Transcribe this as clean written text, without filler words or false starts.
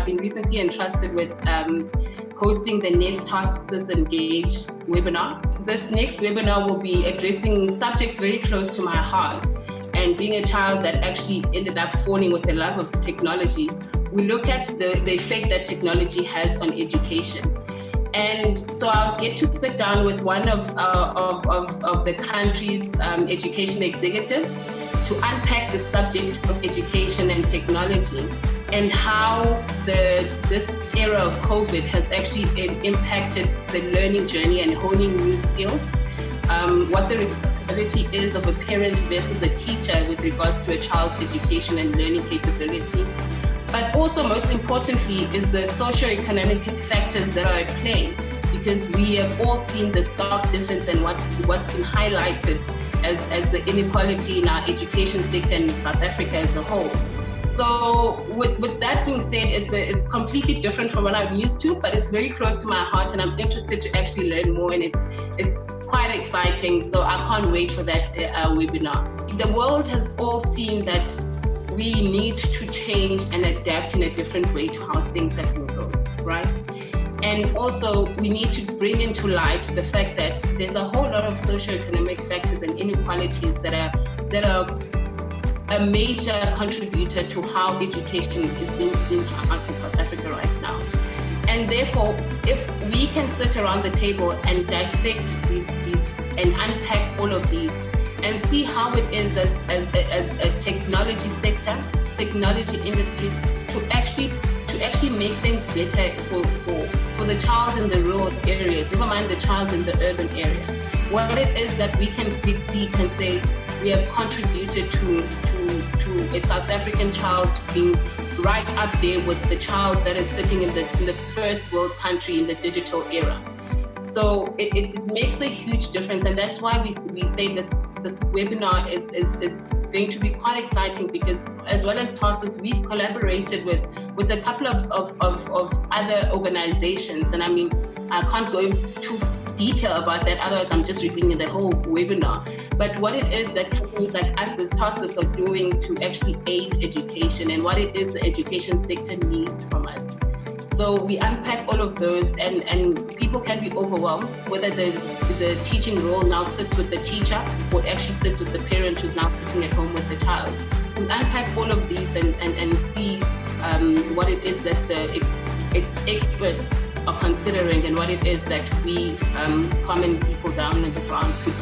been recently entrusted with hosting the next Tarsus Engaged webinar. This next webinar will be addressing subjects very close to my heart. And being a child that actually ended up falling with the love of technology, we look at the effect that technology has on education. And so I'll get to sit down with one of the country's education executives to unpack the subject of education and technology and how this era of COVID has actually impacted the learning journey and honing new skills, what the responsibility is of a parent versus a teacher with regards to a child's education and learning capability. But also, most importantly, is the socio-economic factors that are at play, because we have all seen the stark difference and what's been highlighted as the inequality in our education sector in South Africa as a whole. So with that being said, it's completely different from what I'm used to, but it's very close to my heart, and I'm interested to actually learn more, and it's quite exciting. So I can't wait for that webinar. The world has all seen that we need to change and adapt in a different way to how things have been going, right? And also we need to bring into light the fact that there's a whole lot of socioeconomic factors and inequalities that are a major contributor to how education is being seen out in South Africa right now. And therefore, if we can sit around the table and dissect these and unpack all of these, and see how it is as a technology sector, technology industry, to actually make things better for the child in the rural areas, never mind the child in the urban area. What it is that we can dig deep and say we have contributed to a South African child being right up there with the child that is sitting in the first world country in the digital era. So it makes a huge difference, and that's why we say this webinar is going to be quite exciting, because as well as Tarsus, we've collaborated with a couple of other organizations, and I mean, I can't go into detail about that, otherwise I'm just revealing the whole webinar. But what it is that companies like us as Tarsus are doing to actually aid education, and what it is the education sector needs from us. So we unpack all of those, and people can be overwhelmed, whether the teaching role now sits with the teacher or it actually sits with the parent who's now sitting at home with the child. We unpack all of these and see what it is that its experts are considering, and what it is that we common people down on the ground could